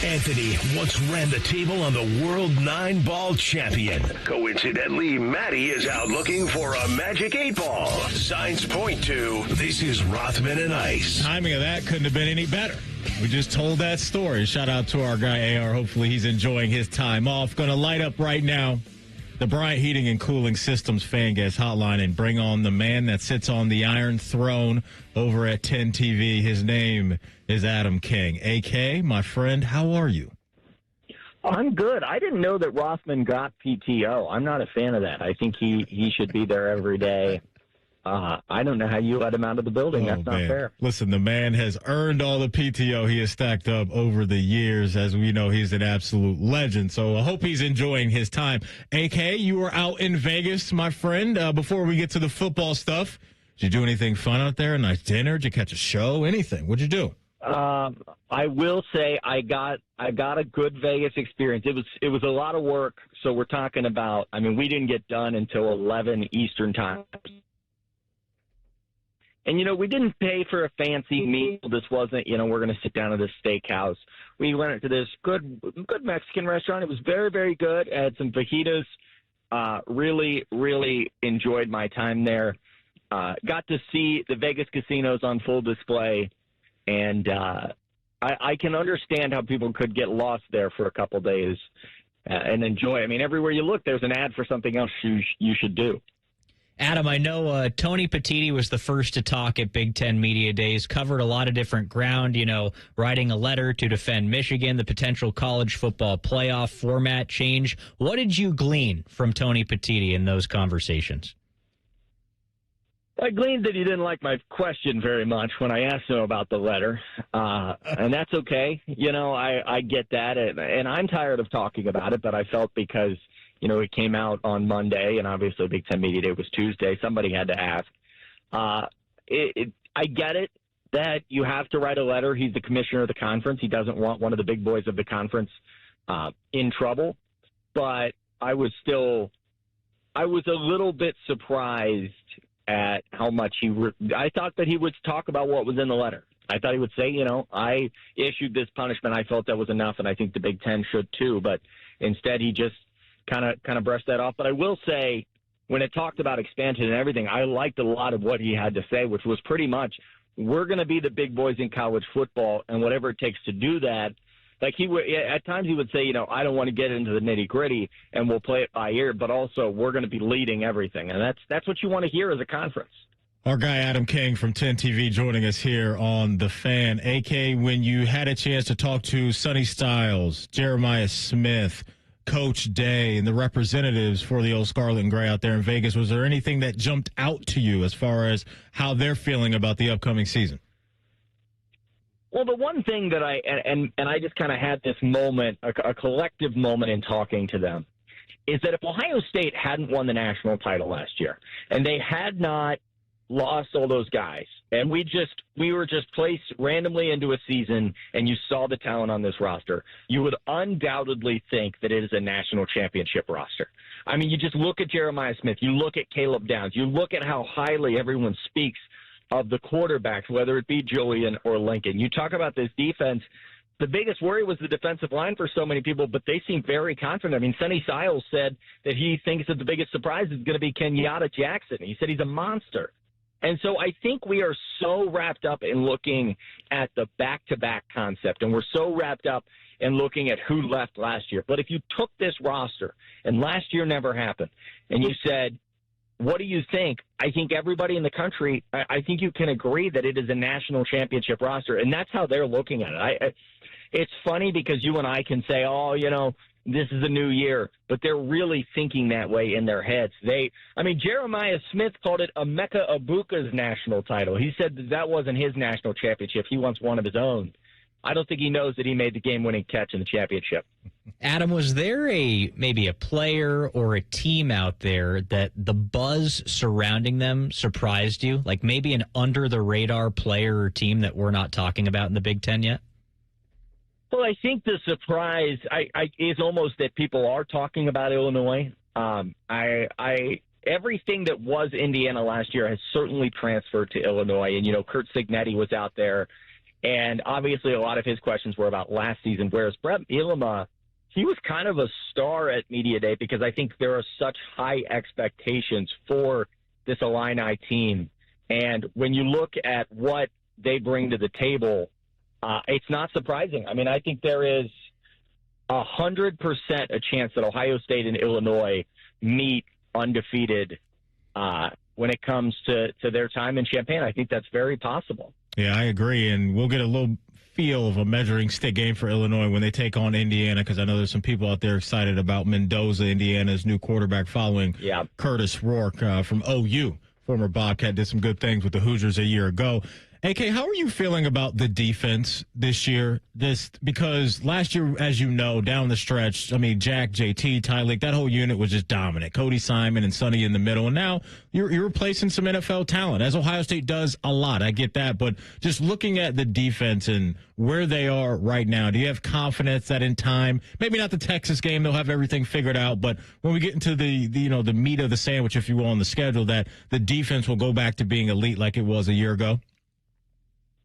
Anthony once ran the table on the World 9-Ball champion. Coincidentally, Maddie is out looking for a magic 8-ball. Signs point to this is Rothman and Ice. Timing of that couldn't have been any better. We just told that story. Shout out to our guy, AR. Hopefully he's enjoying his time off. Going to light up right now the Bryant Heating and Cooling Systems fan guest hotline and bring on the man that sits on the Iron Throne over at 10 TV. His name is Adam King. AK, my friend, how are you? I'm good. I didn't know that Rothman got PTO. I'm not a fan of that. I think he should be there every day. I don't know how you let him out of the building. That's not fair. Listen, the man has earned all the PTO he has stacked up over the years. As we know, he's an absolute legend. So I hope he's enjoying his time. AK, you were out in Vegas, my friend. Before we get to the football stuff, did you do anything fun out there? A nice dinner? Did you catch a show? Anything? What'd you do? I will say I got a good Vegas experience. It was a lot of work. So we're talking about, we didn't get done until 11 Eastern time. And, we didn't pay for a fancy meal. This wasn't, we're going to sit down at this steakhouse. We went to this good Mexican restaurant. It was very, very good. I had some fajitas. Really, really enjoyed my time there. Got to see the Vegas casinos on full display. And I can understand how people could get lost there for a couple days and enjoy. Everywhere you look, there's an ad for something else you should do. Adam, I know Tony Petitti was the first to talk at Big Ten Media Days, covered a lot of different ground, writing a letter to defend Michigan, the potential college football playoff format change. What did you glean from Tony Petitti in those conversations? I gleaned that he didn't like my question very much when I asked him about the letter, and that's okay. I get that, and I'm tired of talking about it, but I felt because it came out on Monday, and obviously Big Ten Media Day was Tuesday. Somebody had to ask. I get it that you have to write a letter. He's the commissioner of the conference. He doesn't want one of the big boys of the conference in trouble. But I was a little bit surprised at how much I thought that he would talk about what was in the letter. I thought he would say, I issued this punishment. I felt that was enough, and I think the Big Ten should too. But instead, he just kind of brushed that off. But I will say, when it talked about expansion and everything, I liked a lot of what he had to say, which was pretty much, we're going to be the big boys in college football, and whatever it takes to do that. Like at times he would say, I don't want to get into the nitty gritty, and we'll play it by ear, but also we're going to be leading everything, and that's what you want to hear as a conference. Our guy Adam King from 10 TV joining us here on The Fan. AK, when you had a chance to talk to Sonny Styles, Jeremiah Smith, Coach Day, and the representatives for the old Scarlet and Gray out there in Vegas, was there anything that jumped out to you as far as how they're feeling about the upcoming season? Well, the one thing that I just kind of had this moment, a collective moment in talking to them, is that if Ohio State hadn't won the national title last year and they had not lost all those guys, and we were just placed randomly into a season, and you saw the talent on this roster, you would undoubtedly think that it is a national championship roster. You just look at Jeremiah Smith, you look at Caleb Downs, you look at how highly everyone speaks of the quarterbacks, whether it be Julian or Lincoln. You talk about this defense. The biggest worry was the defensive line for so many people, but they seem very confident. Sonny Styles said that he thinks that the biggest surprise is going to be Kenyatta Jackson. He said he's a monster. And so I think we are so wrapped up in looking at the back-to-back concept, and we're so wrapped up in looking at who left last year. But if you took this roster, and last year never happened, and you said, what do you think? I think everybody in the country, I think you can agree that it is a national championship roster, and that's how they're looking at it. It's funny because you and I can say, this is a new year, but they're really thinking that way in their heads. Jeremiah Smith called it Emeka Ibuka's national title. He said that wasn't his national championship. He wants one of his own. I don't think he knows that he made the game-winning catch in the championship. Adam, was there maybe a player or a team out there that the buzz surrounding them surprised you? Like maybe an under-the-radar player or team that we're not talking about in the Big Ten yet? Well, I think the surprise is almost that people are talking about Illinois. Everything that was Indiana last year has certainly transferred to Illinois. And, Curt Cignetti was out there And obviously a lot of his questions were about last season, whereas Brett Bielema, he was kind of a star at Media Day because I think there are such high expectations for this Illini team. And when you look at what they bring to the table, it's not surprising. I mean, I think there is 100% a chance that Ohio State and Illinois meet undefeated when it comes to their time in Champaign. I think that's very possible. Yeah, I agree. And we'll get a little feel of a measuring stick game for Illinois when they take on Indiana, because I know there's some people out there excited about Mendoza, Indiana's new quarterback, following Curtis Rourke from OU. Former Bobcat, did some good things with the Hoosiers a year ago. AK, how are you feeling about the defense this year? Because last year, as you know, down the stretch, I mean, Jack, JT, Tyleek, that whole unit was just dominant. Cody Simon and Sonny in the middle. And now you're replacing some NFL talent, as Ohio State does a lot. I get that. But just looking at the defense and where they are right now, do you have confidence that in time, maybe not the Texas game, they'll have everything figured out, but when we get into the meat of the sandwich, if you will, on the schedule, that the defense will go back to being elite like it was a year ago?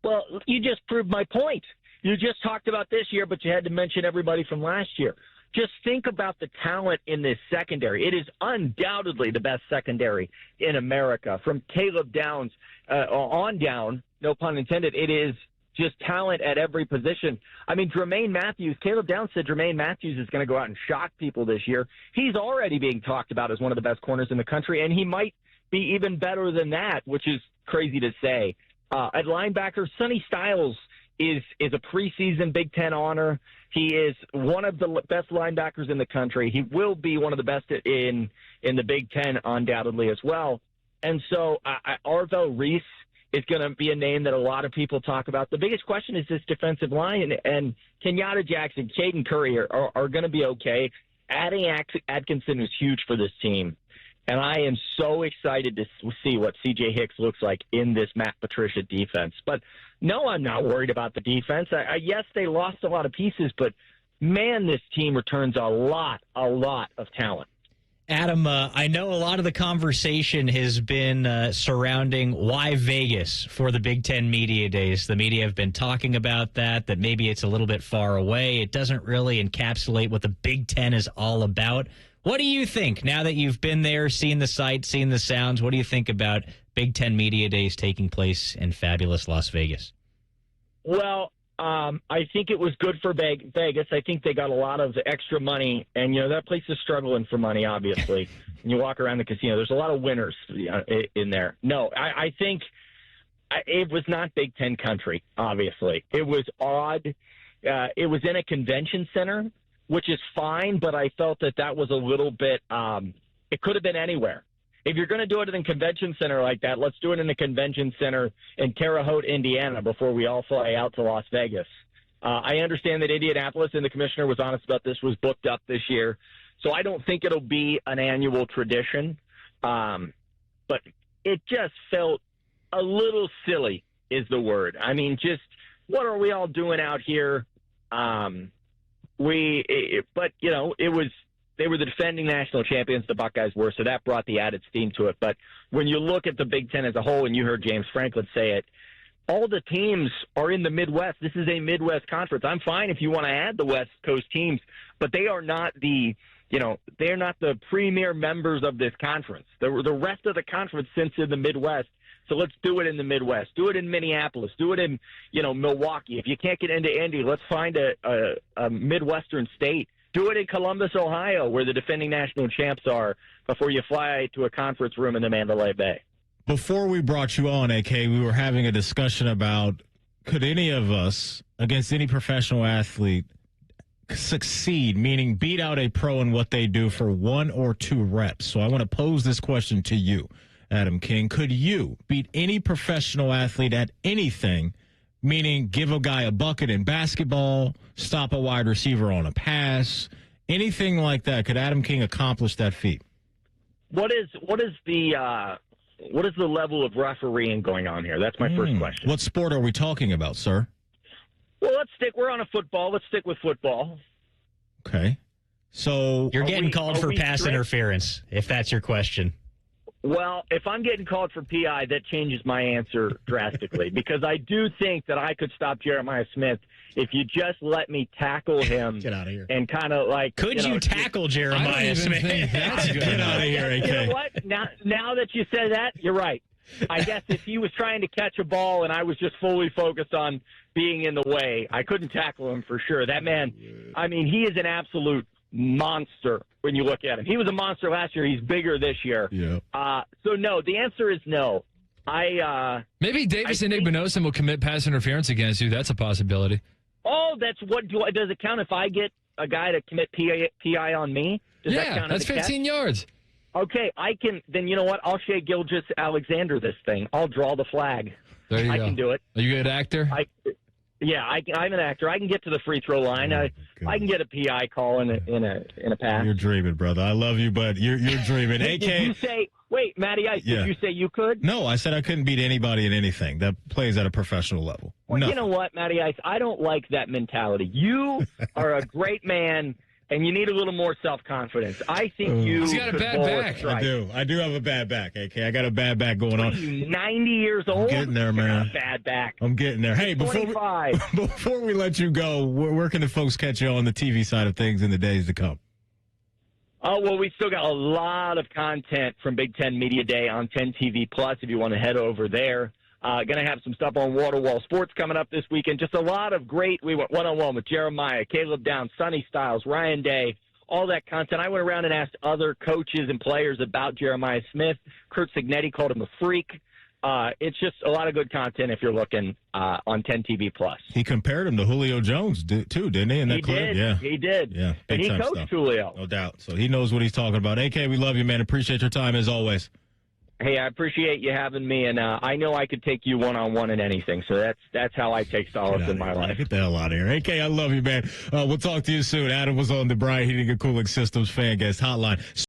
Well, you just proved my point. You just talked about this year, but you had to mention everybody from last year. Just think about the talent in this secondary. It is undoubtedly the best secondary in America. From Caleb Downs on down, no pun intended, it is just talent at every position. I mean, Jermaine Matthews, Caleb Downs said Jermaine Matthews is going to go out and shock people this year. He's already being talked about as one of the best corners in the country, and he might be even better than that, which is crazy to say. At linebacker, Sonny Styles is a preseason Big Ten honor. He is one of the best linebackers in the country. He will be one of the best in the Big Ten undoubtedly as well. And so Arvell Reese is going to be a name that a lot of people talk about. The biggest question is this defensive line, and Kenyatta Jackson, Caden Curry are going to be okay. Adding Atkinson is huge for this team. And I am so excited to see what C.J. Hicks looks like in this Matt Patricia defense. But, no, I'm not worried about the defense. Yes, they lost a lot of pieces, but, man, this team returns a lot of talent. Adam, I know a lot of the conversation has been surrounding why Vegas for the Big Ten Media Days. The media have been talking about that maybe it's a little bit far away. It doesn't really encapsulate what the Big Ten is all about. What do you think, now that you've been there, seen the sights, seen the sounds, what do you think about Big Ten Media Days taking place in fabulous Las Vegas? Well, I think it was good for Vegas. I think they got a lot of extra money, and, that place is struggling for money, obviously. And you walk around the casino, there's a lot of winners in there. No, I think it was not Big Ten country, obviously. It was odd. It was in a convention center, which is fine, but I felt that was a little bit it could have been anywhere. If you're going to do it in a convention center like that, let's do it in a convention center in Terre Haute, Indiana, before we all fly out to Las Vegas. I understand that Indianapolis, and the commissioner was honest about this, was booked up this year. So I don't think it'll be an annual tradition. But it just felt a little silly is the word. I mean, just what are we all doing out here? They were the defending national champions, the Buckeyes were, so that brought the added steam to it. But when you look at the Big Ten as a whole, and you heard James Franklin say it, all the teams are in the Midwest. This is a Midwest conference. I'm fine if you want to add the West Coast teams, but they are not they're not the premier members of this conference. The rest of the conference sits in the Midwest. So let's do it in the Midwest. Do it in Minneapolis. Do it in, Milwaukee. If you can't get into Indy, let's find a Midwestern state. Do it in Columbus, Ohio, where the defending national champs are, before you fly to a conference room in the Mandalay Bay. Before we brought you on, AK, we were having a discussion about, could any of us, against any professional athlete, succeed, meaning beat out a pro in what they do for 1 or 2 reps? So I want to pose this question to you, Adam King. Could you beat any professional athlete at anything, meaning give a guy a bucket in basketball, stop a wide receiver on a pass, anything like that? Could Adam King accomplish that feat? What is the level of refereeing going on here? That's my first question. What sport are we talking about, sir? Well, we're on a football. Let's stick with football. Okay. So you're getting called for pass interference, if that's your question. Well, if I'm getting called for PI, that changes my answer drastically because I do think that I could stop Jeremiah Smith if you just let me tackle him. Get out of here. And kind of like. Could you tackle Jeremiah Smith? That's good. Get out of here, AK. You know what? Now that you said that, you're right. I guess if he was trying to catch a ball and I was just fully focused on being in the way, I couldn't tackle him for sure. That man, I mean, he is an absolute monster when you look at him. He was a monster last year. He's bigger this year. Yeah. So, no, the answer is no. Maybe Davis Igbinosun will commit pass interference against you. That's a possibility. Oh, does it count if I get a guy to commit PI on me? Does that count that's 15 yards. Okay, I can. Then you know what? I'll Shea Gilgeous-Alexander this thing. I'll draw the flag. There you go. I can do it. Are you a good actor? I'm an actor. I can get to the free throw line. I can get a PI call in a pass. You're dreaming, brother. I love you, but you're dreaming. AK. Did you say? Wait, Matty Ice. Did you say you could? No, I said I couldn't beat anybody in anything that plays at a professional level. Well, you know what, Matty Ice? I don't like that mentality. You are a great man. And you need a little more self-confidence. I think you. He's got a bad back. I do have a bad back, AK. I got a bad back going on. Are you 90 years old? I'm getting there, man. You got a bad back. I'm getting there. Hey, before we let you go, where can the folks catch you on the TV side of things in the days to come? Oh, well, we still got a lot of content from Big Ten Media Day on 10 TV Plus if you want to head over there. Going to have some stuff on Waterwall Sports coming up this weekend. Just a lot of great. We went one-on-one with Jeremiah, Caleb Downs, Sonny Styles, Ryan Day, all that content. I went around and asked other coaches and players about Jeremiah Smith. Kurt Signetti called him a freak. It's just a lot of good content if you're looking on 10 TV Plus. He compared him to Julio Jones, too, didn't he, in that clip? Did. Yeah, he did. Yeah, and he coached stuff. Julio. No doubt. So he knows what he's talking about. AK, we love you, man. Appreciate your time as always. Hey, I appreciate you having me, and I know I could take you one-on-one in anything, so that's how I take solace in my life. Get the hell out of here. AK, I love you, man. We'll talk to you soon. Adam was on the Bryant Heating and Cooling Systems Fan Guest Hotline.